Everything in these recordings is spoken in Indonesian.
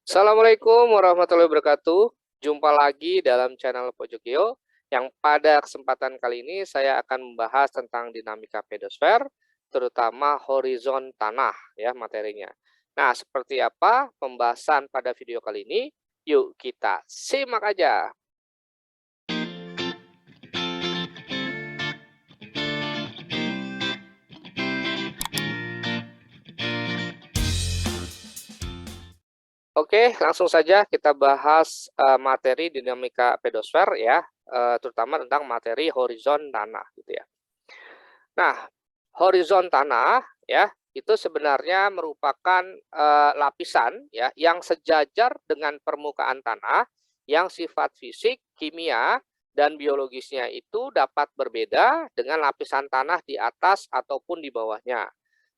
Assalamualaikum warahmatullahi wabarakatuh. Jumpa lagi dalam channel Pojok Geo, yang pada kesempatan kali ini saya akan membahas tentang dinamika pedosfer, terutama horizon tanah ya materinya. Nah, seperti apa pembahasan pada video kali ini? Yuk kita simak aja. Oke, langsung saja kita bahas materi dinamika pedosfer ya, terutama tentang materi horizon tanah gitu ya. Nah, horizon tanah ya, itu sebenarnya merupakan lapisan ya yang sejajar dengan permukaan tanah yang sifat fisik, kimia, dan biologisnya itu dapat berbeda dengan lapisan tanah di atas ataupun di bawahnya.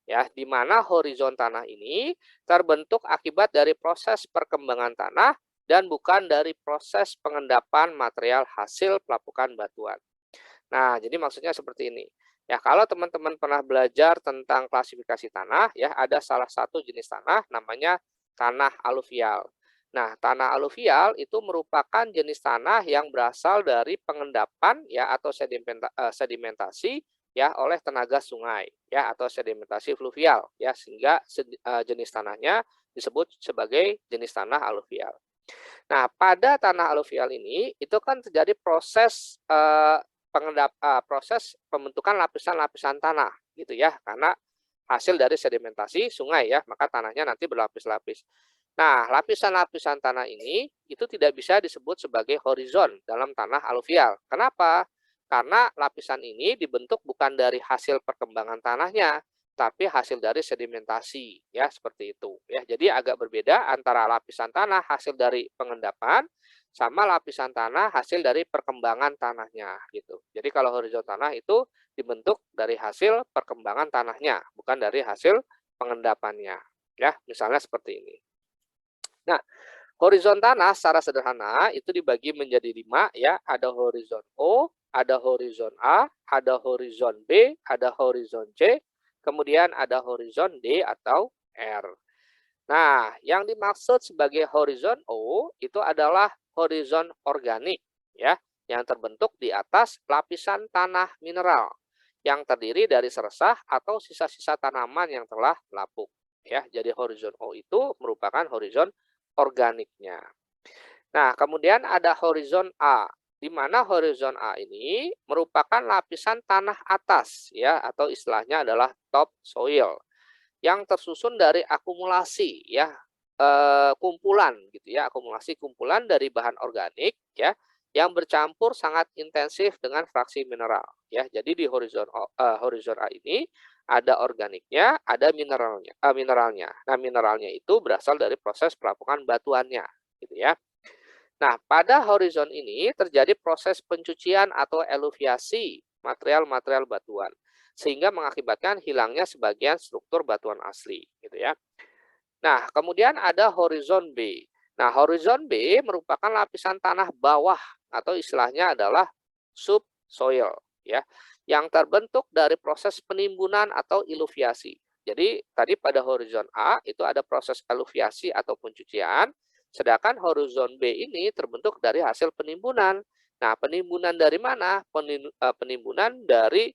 Ya, di mana horizon tanah ini terbentuk akibat dari proses perkembangan tanah dan bukan dari proses pengendapan material hasil pelapukan batuan. Nah, jadi maksudnya seperti ini. Ya, kalau teman-teman pernah belajar tentang klasifikasi tanah, ya ada salah satu jenis tanah namanya tanah aluvial. Nah, tanah aluvial itu merupakan jenis tanah yang berasal dari pengendapan ya atau sedimentasi ya oleh tenaga sungai ya atau sedimentasi fluvial ya sehingga jenis tanahnya disebut sebagai jenis tanah aluvial. Nah, pada tanah aluvial ini itu kan terjadi proses proses pembentukan lapisan-lapisan tanah gitu ya, karena hasil dari sedimentasi sungai ya, maka tanahnya nanti berlapis-lapis. Nah, lapisan-lapisan tanah ini itu tidak bisa disebut sebagai horizon dalam tanah aluvial. Kenapa? Karena lapisan ini dibentuk bukan dari hasil perkembangan tanahnya, tapi hasil dari sedimentasi ya seperti itu ya. Jadi agak berbeda antara lapisan tanah hasil dari pengendapan sama lapisan tanah hasil dari perkembangan tanahnya gitu. Jadi kalau horizon tanah itu dibentuk dari hasil perkembangan tanahnya, bukan dari hasil pengendapannya. Ya, misalnya seperti ini. Nah, horizon tanah secara sederhana itu dibagi menjadi 5 ya, ada horizon O, ada horizon A, ada horizon B, ada horizon C, kemudian ada horizon D atau R. Nah, yang dimaksud sebagai horizon O itu adalah horizon organik ya, yang terbentuk di atas lapisan tanah mineral yang terdiri dari seresah atau sisa-sisa tanaman yang telah lapuk ya. Jadi horizon O itu merupakan horizon organiknya. Nah, kemudian ada horizon A, di mana horizon A ini merupakan lapisan tanah atas ya atau istilahnya adalah top soil yang tersusun dari akumulasi ya, kumpulan gitu ya, akumulasi kumpulan dari bahan organik ya, yang bercampur sangat intensif dengan fraksi mineral ya. Jadi di horizon A ini ada organiknya, ada mineralnya. Nah, mineralnya itu berasal dari proses pelapukan batuannya gitu ya. Nah, pada horizon ini terjadi proses pencucian atau eluviasi material-material batuan, sehingga mengakibatkan hilangnya sebagian struktur batuan asli, gitu ya. Nah, kemudian ada horizon B. Nah, horizon B merupakan lapisan tanah bawah atau istilahnya adalah subsoil, ya, yang terbentuk dari proses penimbunan atau iluviasi. Jadi, tadi pada horizon A itu ada proses eluviasi atau pencucian, sedangkan horizon B ini terbentuk dari hasil penimbunan. Nah, penimbunan dari mana? Penimbunan dari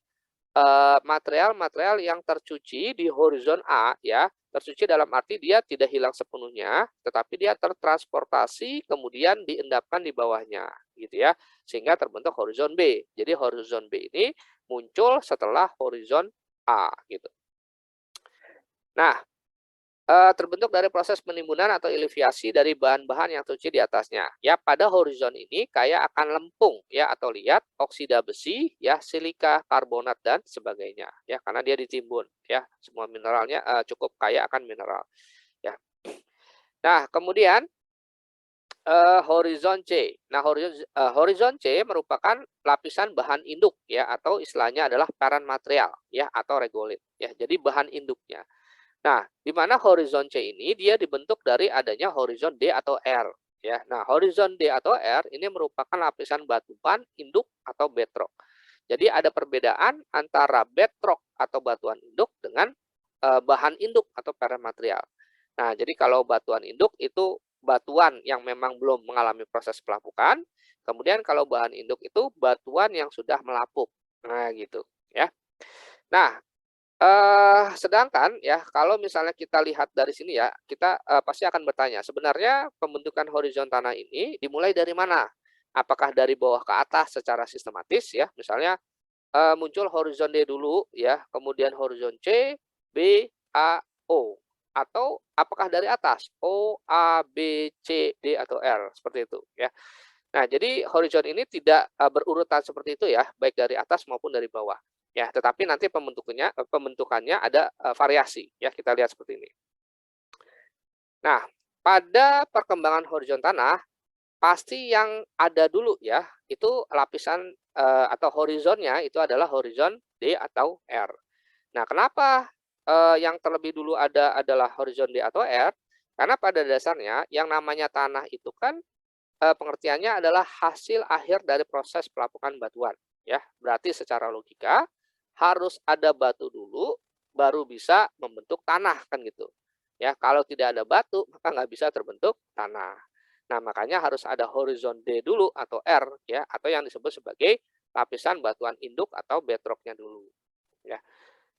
material-material yang tercuci di horizon A ya, tercuci dalam arti dia tidak hilang sepenuhnya, tetapi dia tertransportasi kemudian diendapkan di bawahnya gitu ya, sehingga terbentuk horizon B. Jadi horizon B ini muncul setelah horizon A gitu. Nah, terbentuk dari proses penimbunan atau eliviasi dari bahan-bahan yang tercuci di atasnya. Ya, pada horizon ini kaya akan lempung ya atau liat, oksida besi, ya, silika, karbonat dan sebagainya. Ya, karena dia ditimbun ya. Semua mineralnya cukup kaya akan mineral. Ya. Nah, kemudian horizon C. Nah, horizon C merupakan lapisan bahan induk ya atau istilahnya adalah parent material ya atau regolit ya. Jadi bahan induknya. Nah, di mana horizon C ini dia dibentuk dari adanya horizon D atau R. Ya, nah horizon D atau R ini merupakan lapisan batuan induk atau bedrock. Jadi ada perbedaan antara bedrock atau batuan induk dengan bahan induk atau parent material. Nah, jadi kalau batuan induk itu batuan yang memang belum mengalami proses pelapukan, kemudian kalau bahan induk itu batuan yang sudah melapuk. Nah, gitu ya. Nah, sedangkan ya kalau misalnya kita lihat dari sini ya, kita, pasti akan bertanya, sebenarnya pembentukan horizon tanah ini dimulai dari mana? Apakah dari bawah ke atas secara sistematis ya, misalnya, muncul horizon D dulu ya, kemudian horizon C, B, A, O, atau apakah dari atas? O, A, B, C, D, atau R, seperti itu ya. Nah, jadi horizon ini tidak, berurutan seperti itu ya, baik dari atas maupun dari bawah. Ya, tetapi nanti pembentukannya ada, variasi ya, kita lihat seperti ini. Nah, pada perkembangan horizon tanah, pasti yang ada dulu ya, itu lapisan, atau horizonnya itu adalah horizon D atau R. Nah, kenapa, yang terlebih dulu ada adalah horizon D atau R? Karena pada dasarnya yang namanya tanah itu kan pengertiannya adalah hasil akhir dari proses pelapukan batuan, ya. Berarti secara logika harus ada batu dulu, baru bisa membentuk tanah kan gitu. Ya, kalau tidak ada batu maka nggak bisa terbentuk tanah. Nah, makanya harus ada horizon D dulu atau R ya, atau yang disebut sebagai lapisan batuan induk atau bedrock-nya dulu, ya.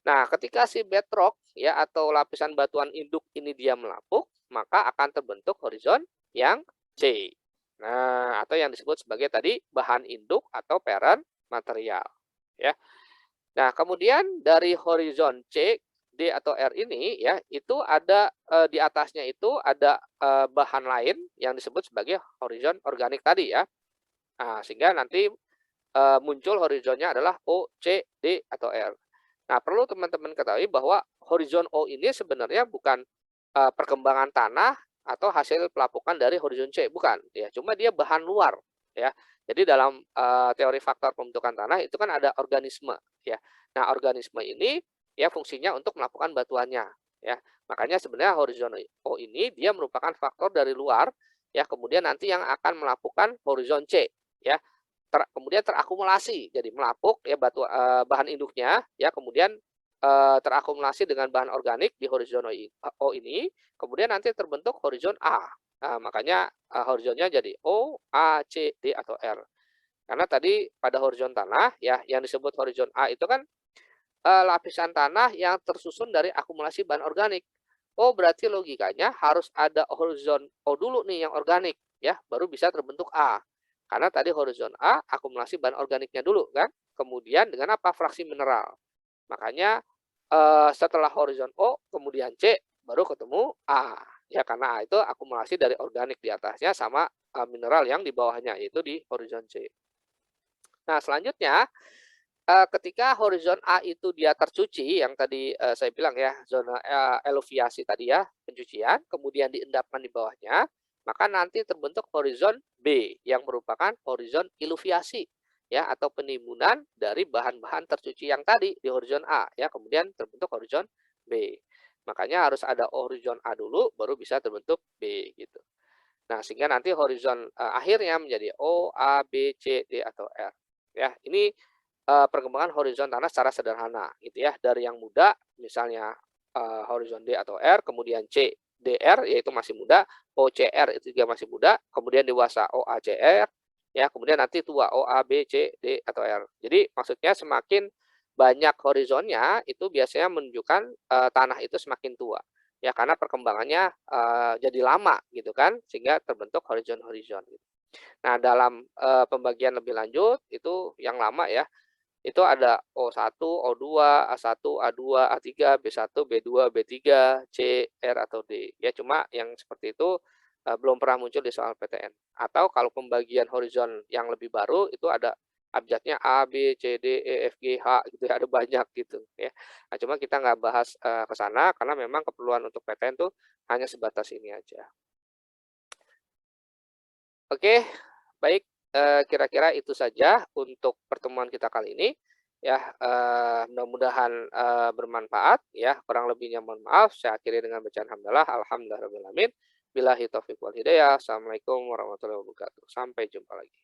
Nah, ketika si bedrock ya atau lapisan batuan induk ini dia melapuk, maka akan terbentuk horizon yang C. Nah, atau yang disebut sebagai tadi bahan induk atau parent material, ya. Nah, kemudian dari horizon C, D atau R ini ya, itu ada di atasnya itu ada bahan lain yang disebut sebagai horizon organik tadi ya. Nah, sehingga nanti muncul horizonnya adalah O, C, D atau R. Nah, perlu teman-teman ketahui bahwa horizon O ini sebenarnya bukan perkembangan tanah atau hasil pelapukan dari horizon C, bukan ya, cuma dia bahan luar ya. Jadi dalam teori faktor pembentukan tanah itu kan ada organisme ya. Nah, organisme ini ya fungsinya untuk melakukan batuannya ya. Makanya sebenarnya horizon O ini dia merupakan faktor dari luar ya, kemudian nanti yang akan melakukan horizon C ya. Kemudian terakumulasi jadi melapuk ya bahan induknya ya, kemudian terakumulasi dengan bahan organik di horizon O ini, kemudian nanti terbentuk horizon A. Nah, makanya horizonnya jadi O, A, C, D, atau R. Karena tadi pada horizon tanah ya yang disebut horizon A itu kan lapisan tanah yang tersusun dari akumulasi bahan organik. Oh, berarti logikanya harus ada horizon O dulu nih yang organik ya, baru bisa terbentuk A. Karena tadi horizon A akumulasi bahan organiknya dulu kan, kemudian dengan apa? Fraksi mineral. Makanya setelah horizon O, kemudian C, baru ketemu A. Ya, karena A itu akumulasi dari organik di atasnya sama mineral yang di bawahnya, yaitu di horizon C. Nah, selanjutnya ketika horizon A itu dia tercuci, yang tadi saya bilang ya, zona eluviasi tadi ya, pencucian, kemudian diendapkan di bawahnya, maka nanti terbentuk horizon B yang merupakan horizon iluviasi ya, atau penimbunan dari bahan-bahan tercuci yang tadi di horizon A ya, kemudian terbentuk horizon B. Makanya harus ada horizon A dulu baru bisa terbentuk B gitu. Nah, sehingga nanti horizon akhirnya menjadi O, A, B, C, D atau R. Ya, ini perkembangan horizon tanah secara sederhana gitu ya. Dari yang muda misalnya horizon D atau R, kemudian C, D, R yaitu masih muda, O, C, R itu juga masih muda, kemudian dewasa O, A, C, R, ya, kemudian nanti tua O, A, B, C, D atau R. Jadi maksudnya semakin banyak horizonnya itu biasanya menunjukkan tanah itu semakin tua. Ya, karena perkembangannya jadi lama gitu kan, sehingga terbentuk horizon-horizon gitu. Nah, dalam pembagian lebih lanjut itu yang lama ya, itu ada O1, O2, A1, A2, A3, B1, B2, B3, C, R, atau D. Ya, cuma yang seperti itu belum pernah muncul di soal PTN. Atau kalau pembagian horizon yang lebih baru itu ada abjadnya A, B, C, D, E, F, G, H gitu ya, ada banyak gitu ya. Nah, cuma kita nggak bahas ke sana karena memang keperluan untuk PTN tuh hanya sebatas ini aja. Oke, baik, kira-kira itu saja untuk pertemuan kita kali ini, ya, mudah-mudahan, bermanfaat ya, kurang lebihnya mohon maaf, saya akhiri dengan bacaan hamdalah, alhamdulillahirabbil alamin, billahi taufiq wal hidayah, assalamualaikum warahmatullahi wabarakatuh, sampai jumpa lagi.